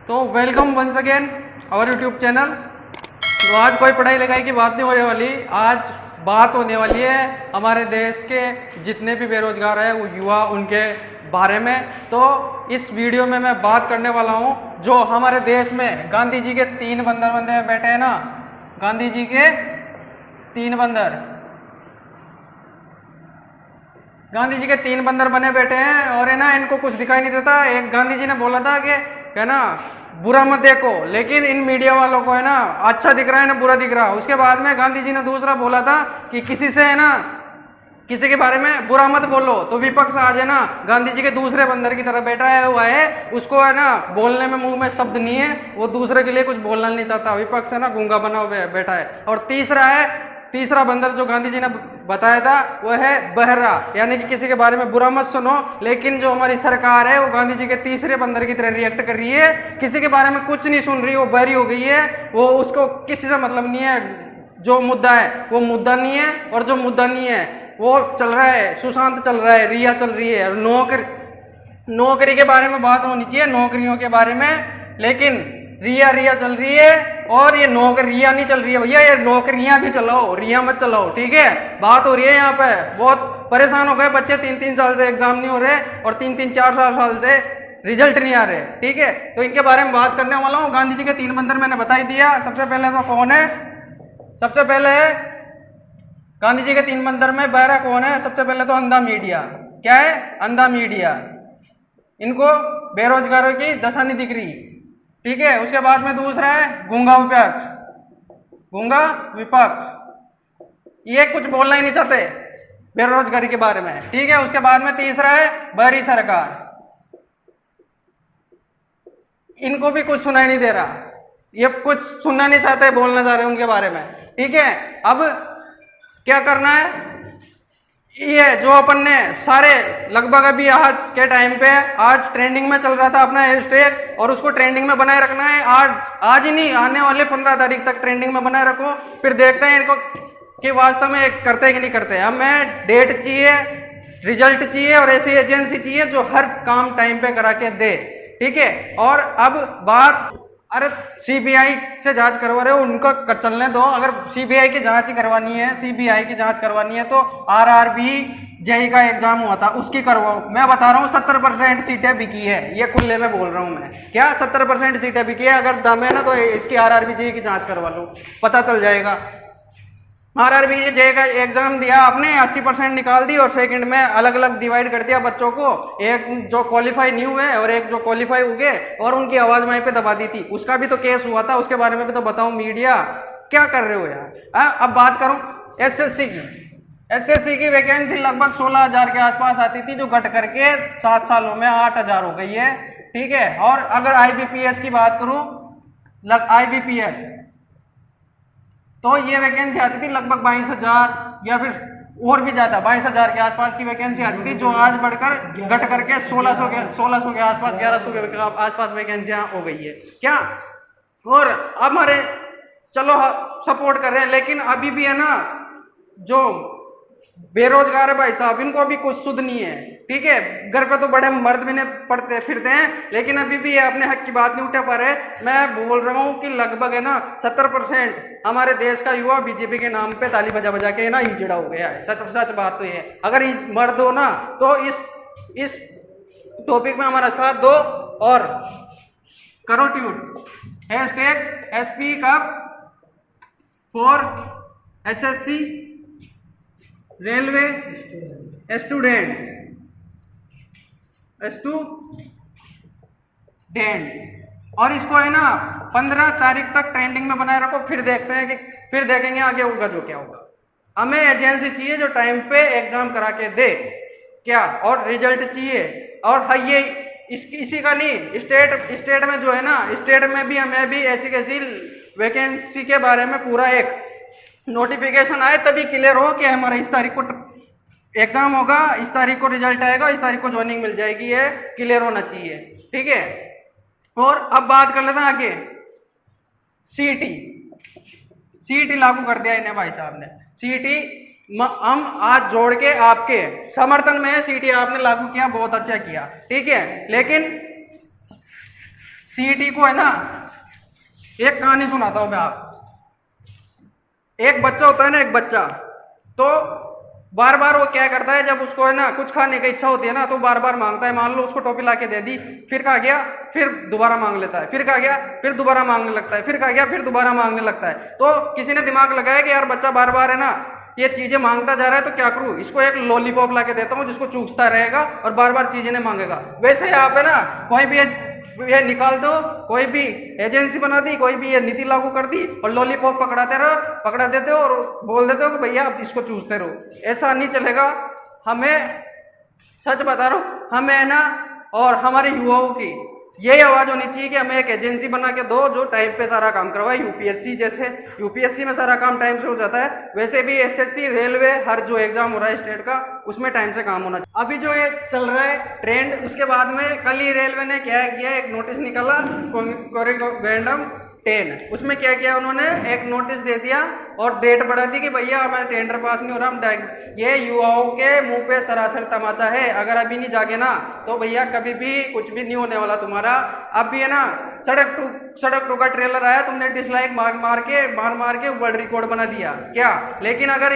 तो welcome once again our YouTube channel. तो आज कोई पढ़ाई लिखाई की बात नहीं होने वाली, आज बात होने वाली है हमारे देश के जितने भी बेरोजगार हैं वो युवा, उनके बारे में। तो इस वीडियो में मैं बात करने वाला हूँ जो हमारे देश में गांधी जी के 3 बंदर बंदे बैठे हैं ना, गांधी जी के 3 बंदर, गांधी जी के 3 बंदर बने बैठे हैं और है ना इनको कुछ दिखाई नहीं देता। एक गांधी जी ने बोला था कि है ना बुरा मत देखो, लेकिन इन मीडिया वालों को है ना अच्छा दिख रहा है ना बुरा दिख रहा है। उसके बाद में गांधी जी ने दूसरा बोला था कि किसी से है ना किसी के बारे में बुरा मत बोलो। तो विपक्ष आज है ना गांधी जी के दूसरे बंदर की तरह बैठा है हुआ है, उसको है ना बोलने में मुंह में शब्द नहीं है, वो दूसरे के लिए कुछ बोलना नहीं चाहता। विपक्ष है ना गूंगा बना हुआ बैठा है। और तीसरा बंदर जो गांधी जी ने बताया था वो है बहरा, यानी कि किसी के बारे में बुरा मत सुनो। लेकिन जो हमारी सरकार है वो गांधी जी के तीसरे बंदर की तरह रिएक्ट कर रही है, किसी के बारे में कुछ नहीं सुन रही, वो बहरी हो गई है। वो उसको किसी से मतलब नहीं है, जो मुद्दा है वो मुद्दा नहीं है और जो मुद्दा नहीं है वो चल रहा है, सुशांत चल रहा है, रिया चल रही है। और नौकरी के बारे में बात होनी चाहिए, नौकरियों के बारे में, लेकिन रिया चल रही है और ये नौकरियां नहीं चल रही है। भैया ये नौकरियां भी चलाओ, रिया मत चलाओ, ठीक है। बात हो रही है यहाँ पे, बहुत परेशान हो गए बच्चे, 3-3 साल से एग्जाम नहीं हो रहे और 3-3 4 साल से रिजल्ट नहीं आ रहे, ठीक है। तो इनके बारे में बात करने वाला हूँ। गांधी जी के 3 बंदर मैंने बता ही दिया। सबसे पहले तो कौन है, सबसे पहले गांधी जी के 3 बंदर में बहरा कौन है? सबसे पहले तो अंधा मीडिया। क्या है? अंधा मीडिया। इनको बेरोजगारों की दशा नहीं दिख रही, ठीक है। उसके बाद में दूसरा है गूंगा विपक्ष, गूंगा विपक्ष, ये कुछ बोलना ही नहीं चाहते बेरोजगारी के बारे में, ठीक है। उसके बाद में तीसरा है बहरी सरकार, इनको भी कुछ सुनाई नहीं दे रहा, ये कुछ सुनना नहीं चाहते, बोलना चाह रहे उनके बारे में, ठीक है। अब क्या करना है, ये जो अपन ने सारे लगभग अभी आज के टाइम पे आज ट्रेंडिंग में चल रहा था अपना हैशटैग, और उसको ट्रेंडिंग में बनाए रखना है। आज ही नहीं, आने वाले 15 तारीख तक ट्रेंडिंग में बनाए रखो, फिर देखते हैं इनको कि वास्तव में करते हैं कि नहीं करते। हमें डेट चाहिए, रिजल्ट चाहिए और ऐसी एजेंसी चाहिए जो हर काम टाइम पे करा के दे, ठीक है। और अब बात, अरे सीबीआई से जांच करवा रहे हो, उनको चलने दो। अगर सीबीआई की जांच ही करवानी है, सीबीआई की जांच करवानी है तो आरआरबी जेई का एग्जाम हुआ था उसकी करवाओ। मैं बता रहा हूँ 70% सीटें बिकी है, ये खुले में बोल रहा हूँ मैं। क्या 70% सीटें बिकी है? अगर दम है ना तो इसकी आरआरबी जेई की जांच करवा लो, पता चल जाएगा। आरआरबी जेई का एग्जाम दिया आपने, 80% निकाल दी और सेकंड में अलग अलग डिवाइड कर दिया बच्चों को, एक जो क्वालिफाई नहीं हुए और एक जो क्वालिफाई हो गए, और उनकी आवाज वहीं पे दबा दी थी। उसका भी तो केस हुआ था, उसके बारे में भी तो बताओ। मीडिया क्या कर रहे हो यार। अब बात करूं एसएससी की। एसएससी की वैकेंसी लगभग 16,000 के आसपास आती थी, जो घट करके 7 सालों में 8,000 हो गई है, ठीक है। और अगर आईबीपीएस की बात करूं, आईबीपीएस तो ये वैकेंसी आती थी लगभग 22,000 या फिर और भी ज्यादा, 22,000 के आसपास की वैकेंसी आती थी, जो आज बढ़कर घट करके 1600 के आसपास, 1100 के आसपास वैकेंसियां हो गई है, क्या। और हमारे चलो सपोर्ट कर रहे हैं, लेकिन अभी भी है ना जो बेरोजगार है भाई साहब, इनको अभी कुछ सुध नहीं है, ठीक है। घर पे तो बड़े मर्द भी नहीं पड़ते फिरते हैं, लेकिन अभी भी अपने हक की बात नहीं उठा पा रहे। मैं बोल रहा हूँ कि लगभग है ना 70% हमारे देश का युवा बीजेपी के नाम पे ताली बजा बजा के ना हिजड़ा हो गया है। सच बात तो ये, अगर मर्द हो ना तो इस टॉपिक में हमारा साथ दो और करो tweet #SP for SSC railway student, और इसको है ना 15 तारीख तक ट्रेंडिंग में बनाए रखो, फिर देखते हैं कि फिर देखेंगे आगे होगा जो क्या होगा। हमें एजेंसी चाहिए जो टाइम पे एग्जाम करा के दे, क्या, और रिजल्ट चाहिए। और हाँ, ये इसी का नहीं, स्टेट में जो है ना, स्टेट में भी हमें भी ऐसी कैसी वैकेंसी के बारे में पूरा एक नोटिफिकेशन आए, तभी क्लियर हो कि हमारा इस तारीख को एग्जाम होगा, इस तारीख को रिजल्ट आएगा, इस तारीख को ज्वाइनिंग मिल जाएगी, ये क्लियर होना चाहिए, ठीक है। और अब बात कर लेते हैं आगे, सीईटी लागू कर दिया इन्हें भाई साहब ने। सीईटी हम आज जोड़ के आपके समर्थन में, सीईटी आपने लागू किया, बहुत अच्छा किया, ठीक है। लेकिन सीईटी को है ना, एक कहानी सुनाता हूं मैं एक बच्चा होता है ना, एक बच्चा, तो बार बार वो क्या करता है, जब उसको है ना कुछ खाने की इच्छा होती है ना, तो बार बार मांगता है। मान लो उसको टॉफी ला के दे दी, फिर खा गया, फिर दोबारा मांग लेता है, फिर खा गया, फिर दोबारा मांगने लगता है, फिर खा गया, फिर दोबारा मांगने लगता है। तो किसी ने दिमाग लगाया कि यार बच्चा बार बार है ना ये चीजें मांगता जा रहा है, तो क्या करूं, इसको एक लॉलीपॉप ला के देता हूं जिसको चूसता रहेगा और बार बार चीजें नहीं मांगेगा। वैसे आप है ना कोई भी ये निकाल दो, कोई भी एजेंसी बना दी, कोई भी ये नीति लागू कर दी और लॉलीपॉप पकड़ा देते हो और बोल देते हो कि भैया आप इसको चूसते रहो। ऐसा नहीं चलेगा। हमें, सच बता रहा हूं, हमें है ना और हमारे युवाओं की यही आवाज होनी चाहिए कि हमें एक एजेंसी बना के दो जो टाइम पे सारा काम करवाए। यूपीएससी जैसे, यूपीएससी में सारा काम टाइम से हो जाता है, वैसे भी एसएससी, रेलवे, हर जो एग्जाम हो रहा है स्टेट का, उसमें टाइम से काम होना चाहिए। अभी जो ये चल रहा है ट्रेंड, उसके बाद में कल ही रेलवे ने क्या किया, एक नोटिस निकाला कोरिगेंडम 10, उसमें क्या किया उन्होंने, एक नोटिस दे दिया और डेट बढ़ा दी कि भैया हमारा टेंडर पास नहीं हो रहा, हम ये युवाओं के मुंह पे सरासर तमाचा है। अगर अभी नहीं जागे ना तो भैया कभी भी कुछ भी नहीं होने वाला तुम्हारा। अब भी है ना सड़क टू का ट्रेलर आया, तुमने डिसलाइक मार के वर्ल्ड रिकॉर्ड बना दिया क्या। लेकिन अगर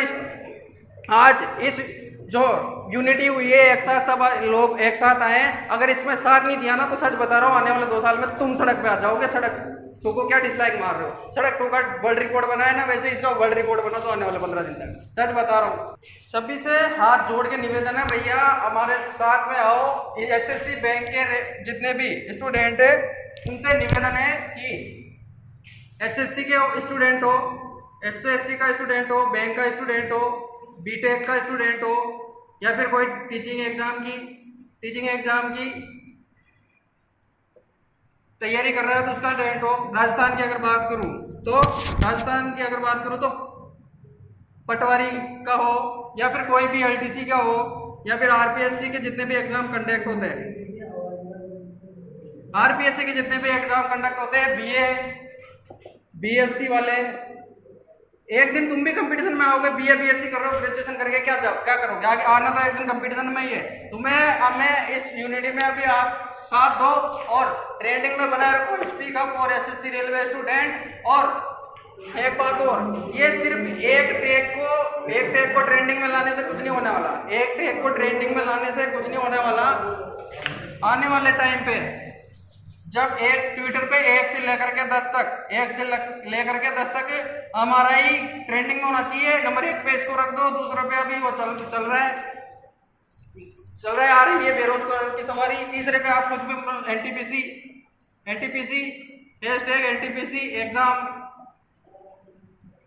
आज इस जो यूनिटी हुई है, एक साथ सब लोग एक साथ आए, अगर इसमें साथ नहीं दिया ना तो सच बता रहा हूँ आने वाले 2 साल में तुम सड़क पे आ जाओगे। सड़क टू को क्या डिसलाइक मार रहे हो, सड़क टू का वर्ल्ड रिकॉर्ड बनाया ना, वैसे इसका वर्ल्ड रिकॉर्ड बना तो आने वाले 15 दिन तक, सच बता रहा हूँ। सभी से हाथ जोड़ के निवेदन है, भैया हमारे साथ में आओ। एसएससी बैंक के जितने भी स्टूडेंट है उनसे निवेदन है कि एसएससी के स्टूडेंट हो, एसएससी का स्टूडेंट हो, बैंक का स्टूडेंट हो, बीटेक का स्टूडेंट हो, या फिर कोई टीचिंग एग्जाम की तैयारी कर रहा है तो उसका स्टूडेंट हो। राजस्थान की अगर बात करूं तो पटवारी का हो, या फिर कोई भी एलडीसी का हो, या फिर आरपीएससी के जितने भी एग्जाम कंडक्ट होते हैं, आरपीएससी के जितने भी एग्जाम कंडक्ट होते हैं, बीएससी वाले, एक दिन तुम भी कंपटीशन में आओगे। बीए बीएससी कर रहे हो, ग्रेजुएशन करके क्या करोगे, आगे आना तो एक दिन कंपटीशन में ही है। तुम्हें हमें इस यूनिटी में अभी आप साथ दो और ट्रेंडिंग में बनाए रखो। Speak up for SSC railway student. और एक बात और, ये सिर्फ एक टेक को ट्रेंडिंग में लाने से कुछ नहीं होने वाला, एक टेक को ट्रेंडिंग में लाने से कुछ नहीं होने वाला। आने वाले टाइम पे जब एक ट्विटर पे 1 से लेकर के 10 तक हमारा ही ट्रेंडिंग में होना चाहिए। नंबर 1 पे इसको रख दो, दूसरे पे अभी वो चल रहा है आ रही है बेरोजगार की सवारी। तीसरे पे आप कुछ भी एनटीपीसी हैशटैग एनटीपीसी एग्जाम,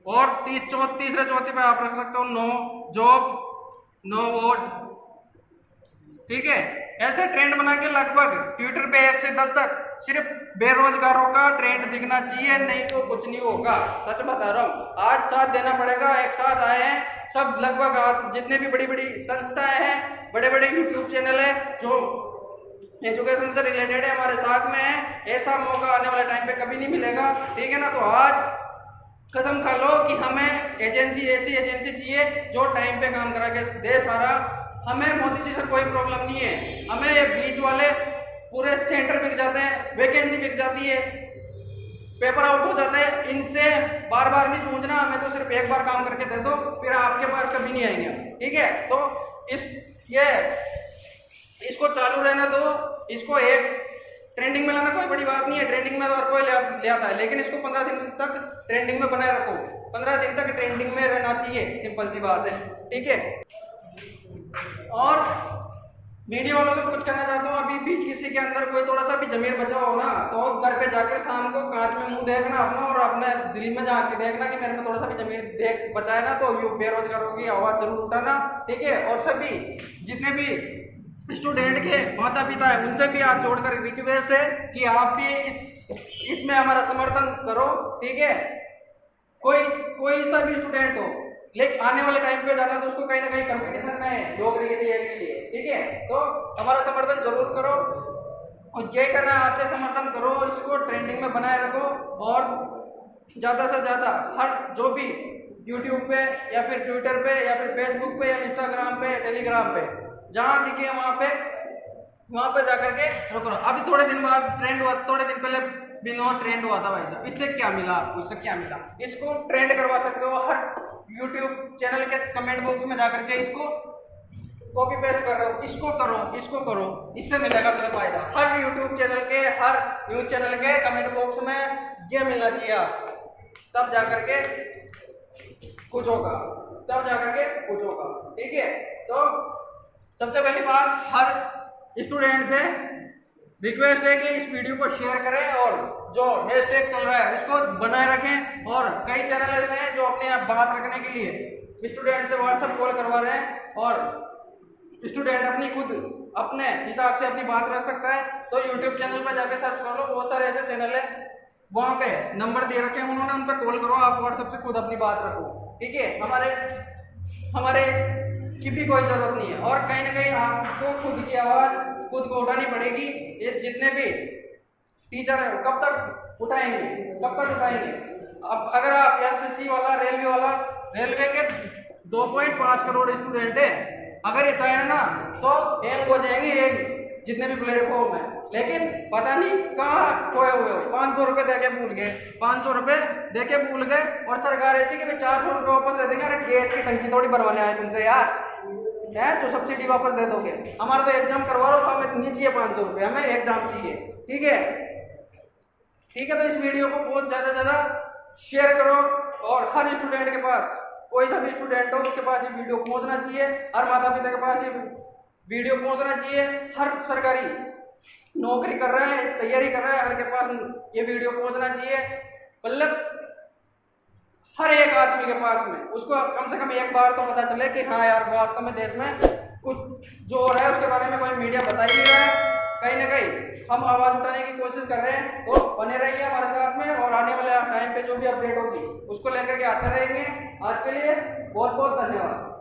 और तीसरे चौथे पे आप रख सकते हो नो जॉब नो वोट, ठीक है। ऐसे ट्रेंड बना के लगभग ट्विटर पे 1 से 10 तक सिर्फ बेरोजगारों का ट्रेंड दिखना चाहिए, नहीं तो कुछ नहीं होगा। सच बता रहा हूँ, आज साथ देना पड़ेगा। एक साथ आए हैं सब, लगभग जितने भी बड़ी बड़ी संस्थाएं हैं, बड़े बड़े यूट्यूब चैनल है जो एजुकेशन से रिलेटेड है, हमारे साथ में है। ऐसा मौका आने वाले टाइम पे कभी नहीं मिलेगा, ठीक है ना। तो आज कसम खा लो कि हमें ऐसी एजेंसी चाहिए जो टाइम पे काम करा के दे सारा। हमें मोदी जी से कोई प्रॉब्लम नहीं है, हमें ये बीच वाले पूरे सेंटर बिक जाते हैं, वैकेंसी बिक जाती है, पेपर आउट हो जाते हैं, इनसे बार बार नहीं जूझना। हमें तो सिर्फ एक बार काम करके दे दो, फिर आपके पास कभी नहीं आएंगे, ठीक है। तो इसको चालू रहने दो। इसको एक ट्रेंडिंग में लाना कोई बड़ी बात नहीं है, ट्रेंडिंग में तो हर कोई ले आता है, लेकिन इसको 15 दिन तक ट्रेंडिंग में बनाए रखो। 15 दिन तक ट्रेंडिंग में रहना चाहिए, सिंपल सी बात है, ठीक है। और मीडिया वालों को कुछ कहना चाहता हूँ, अभी भी किसी के अंदर कोई थोड़ा सा भी जमीर बचा हो ना, तो घर पे जाकर शाम को कांच में मुंह देखना अपना, और अपने दिल में जाके देखना कि मेरे में थोड़ा सा भी जमीर बचा है ना, तो बेरोजगारों की आवाज जरूर उठाना, ठीक है। और सभी जितने भी स्टूडेंट के माता पिता है उनसे भी हाथ जोड़कर रिक्वेस्ट है कि आप भी इसमें हमारा समर्थन करो, ठीक है। कोई सा भी स्टूडेंट हो, लेकिन आने वाले टाइम पे जाना तो उसको कहीं ना कहीं कंपटीशन में योग की तैयारी के लिए, ठीक है। तो हमारा समर्थन जरूर करो, और ये करना आपसे समर्थन करो, इसको ट्रेंडिंग में बनाए रखो, और ज्यादा से ज्यादा हर जो भी यूट्यूब पे या फिर ट्विटर पे या फिर फेसबुक पे या इंस्टाग्राम पे टेलीग्राम पे जहां दिखे वहां पे वहां पर जाकर के रुको। अभी थोड़े दिन बाद ट्रेंड हुआ, थोड़े दिन पहले बिनोद ट्रेंड हुआ था भाई साहब। इससे क्या मिला आपको? इससे क्या मिला? इसको ट्रेंड करवा सकते हो हर यूट्यूब चैनल के कमेंट बॉक्स में जाकर के इसको कॉपी पेस्ट कर रहे हो, इसको करो, इसको करो, इससे मिलेगा तुम्हें फायदा। हर यूट्यूब चैनल के, हर न्यूज चैनल के कमेंट बॉक्स में ये मिलना चाहिए आपको, तब जाकर के कुछ होगा, तब जाकर के कुछ होगा। ठीक है, तो सबसे पहली बात, हर स्टूडेंट से रिक्वेस्ट है कि इस वीडियो को शेयर करें और जो हैशटैग चल रहा है उसको बनाए रखें। और कई चैनल ऐसे हैं जो अपने आप बात रखने के लिए स्टूडेंट से व्हाट्सएप कॉल करवा रहे हैं और स्टूडेंट अपनी खुद अपने हिसाब से अपनी बात रख सकता है। तो यूट्यूब चैनल पर जाके सर्च कर लो, बहुत सारे ऐसे चैनल है, वहां पे नंबर दे रखे हैं उन्होंने, उन पर कॉल करो, आप व्हाट्सएप से खुद अपनी बात रखो। ठीक है, हमारे की भी कोई जरूरत नहीं है। और कहीं ना कहीं आपको खुद की आवाज खुद को उठानी पड़ेगी। ये जितने भी टीचर है कब तक उठाएंगे, कब तक उठाएंगे? अब अगर आप एसएससी वाला, रेलवे के 2.5 करोड़ स्टूडेंट है, अगर ये चाहे ना तो हैंग हो जाएंगे एक जितने भी प्लेटफॉर्म है। लेकिन पता नहीं कहाँ खोए हुए हो। 500 रुपए देके भूल गए, 500 रुपए देके भूल गए, और सरकार ऐसी कि 400 रुपए वापस दे देंगे। अरे गैस की टंकी थोड़ी भरवाने आए तुमसे यार, है जो सब्सिडी वापस दे दोगे। हमारा तो एग्जाम करवा रहा हो, हमें नहीं चाहिए 500 रुपए, हमें एग्जाम चाहिए। ठीक है, ठीक है, तो इस वीडियो को बहुत ज्यादा शेयर करो और हर स्टूडेंट के पास, कोई सा भी स्टूडेंट हो उसके पास ये वीडियो पहुंचना चाहिए, हर माता पिता के पास ये वीडियो पहुंचना चाहिए, हर सरकारी नौकरी कर रहा है, तैयारी कर रहा है, हर के पास ये वीडियो पहुंचना चाहिए। मतलब हर एक आदमी के पास में उसको कम से कम एक बार तो पता चले कि हाँ यार वास्तव में देश में कुछ जो हो रहा है उसके बारे में कोई मीडिया बता ही नहीं रहा है। कहीं ना कहीं हम आवाज उठाने की कोशिश कर रहे हैं, तो बने रहिए हमारे साथ में, और आने वाले टाइम पे जो भी अपडेट होगी उसको लेकर के आते रहेंगे। आज के लिए बहुत बहुत धन्यवाद।